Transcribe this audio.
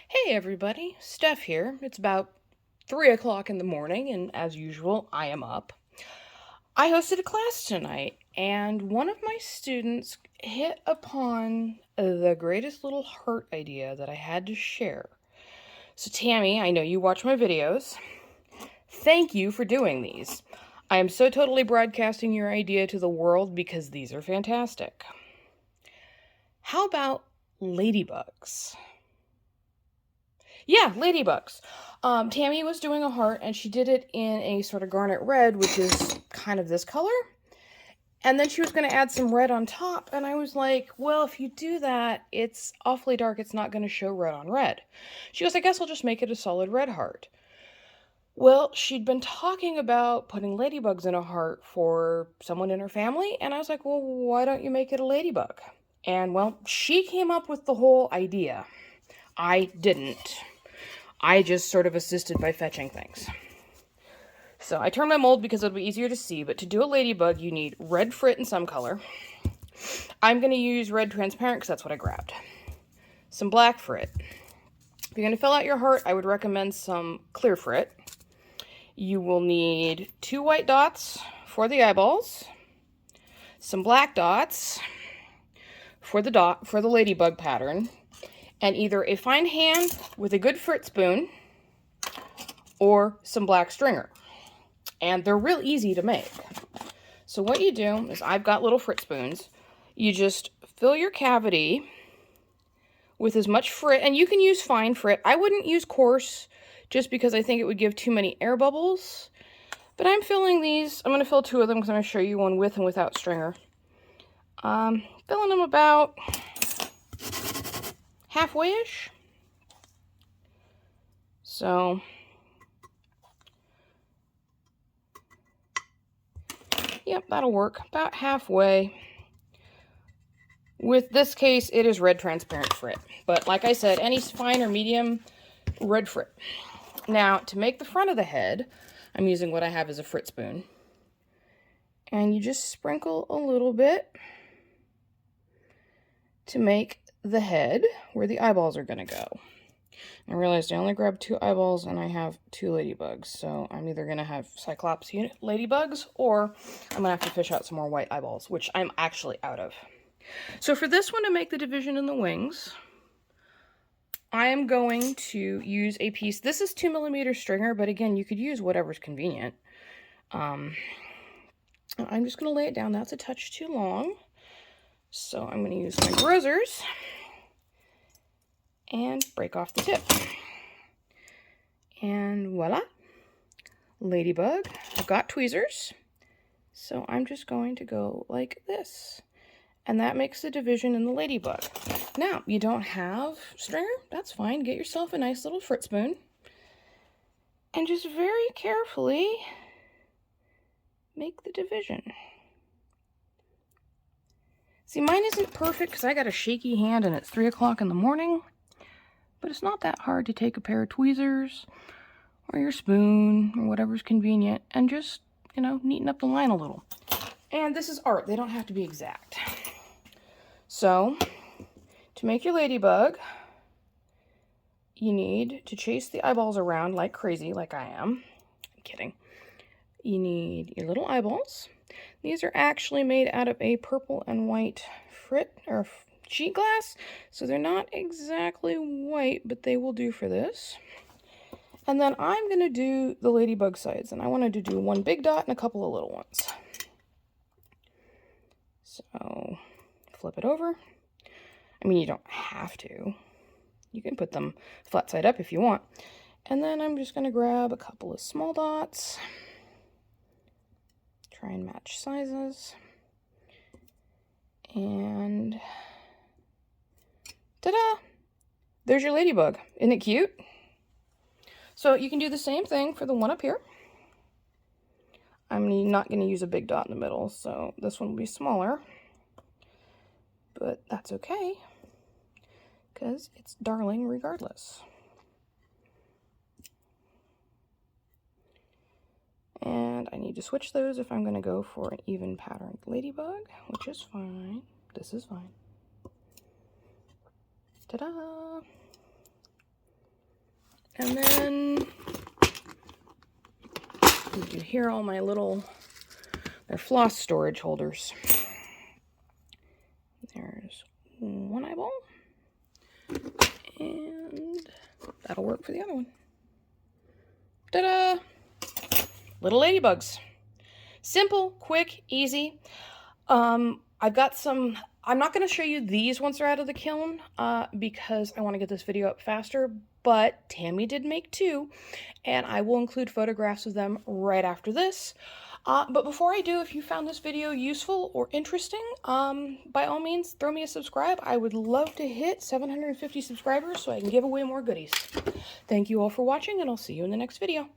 Hey everybody, Steph here. It's about 3 o'clock in the morning, and as usual, I am up. I hosted a class tonight, and one of my students hit upon the greatest little heart idea that I had to share. So, Tammy, I know you watch my videos. Thank you for doing these. I am so totally broadcasting your idea to the world because these are fantastic. How about ladybugs? Yeah, ladybugs. Tammy was doing a heart, and she did it in a sort of garnet red, which is kind of this color. And then she was going to add some red on top, and I was like, well, if you do that, it's awfully dark. It's not going to show red on red. She goes, I guess I'll just make it a solid red heart. Well, she'd been talking about putting ladybugs in a heart for someone in her family, and I was like, well, why don't you make it a ladybug? And, well, she came up with the whole idea. I didn't. I just sort of assisted by fetching things. So I turned my mold because it'll be easier to see, but to do a ladybug, you need red frit in some color. I'm going to use red transparent because that's what I grabbed. Some black frit. If you're going to fill out your heart, I would recommend some clear frit. You will need 2 white dots for the eyeballs, some black dots for the ladybug pattern, and either a fine hand with a good frit spoon or some black stringer. And they're real easy to make. So what you do is, I've got little frit spoons. You just fill your cavity with as much frit, and you can use fine frit. I wouldn't use coarse just because I think it would give too many air bubbles. But I'm filling these. I'm going to fill 2 of them because I'm going to show you one with and without stringer. Filling them about halfway-ish. So yep, that'll work. About halfway. With this case, it is red transparent frit. But like I said, any fine or medium red frit. Now, to make the front of the head, I'm using what I have as a frit spoon. And you just sprinkle a little bit to make the head where the eyeballs are going to go. I realized I only grabbed 2 eyeballs and I have 2 ladybugs. So I'm either going to have Cyclops ladybugs or I'm going to have to fish out some more white eyeballs, which I'm actually out of. So for this one, to make the division in the wings, I am going to use a piece. This is 2mm stringer, but again, you could use whatever's convenient. I'm just going to lay it down. That's a touch too long. So I'm going to use my brozers and break off the tip. And voila, ladybug. I've got tweezers, so I'm just going to go like this. And that makes the division in the ladybug. Now, you don't have stringer? That's fine. Get yourself a nice little frit spoon. And just very carefully make the division. See, mine isn't perfect because I got a shaky hand and it's 3 o'clock in the morning. But it's not that hard to take a pair of tweezers or your spoon or whatever's convenient and just, neaten up the line a little. And this is art. They don't have to be exact. So, to make your ladybug, you need to chase the eyeballs around like crazy, like I am. I'm kidding. You need your little eyeballs. These are actually made out of a purple and white frit or sheet glass, so they're not exactly white, but they will do for this. And then I'm going to do the ladybug sides, and I wanted to do 1 big dot and a couple of little ones. So flip it over. I mean, you don't have to. You can put them flat side up if you want. And then I'm just going to grab a couple of small dots. Try and match sizes. And ta-da! There's your ladybug. Isn't it cute? So you can do the same thing for the one up here. I'm not going to use a big dot in the middle, so this one will be smaller. But that's okay, because it's darling regardless. And I need to switch those if I'm going to go for an even patterned ladybug, which is fine. This is fine. Ta-da! And then you can hear all my little, they're floss storage holders. There's one eyeball. And that'll work for the other one. Ta-da! Little ladybugs. Simple, quick, easy. I've got some, I'm not going to show you these once they're out of the kiln because I want to get this video up faster, but Tammy did make 2, and I will include photographs of them right after this. But before I do, if you found this video useful or interesting, by all means, throw me a subscribe. I would love to hit 750 subscribers so I can give away more goodies. Thank you all for watching, and I'll see you in the next video.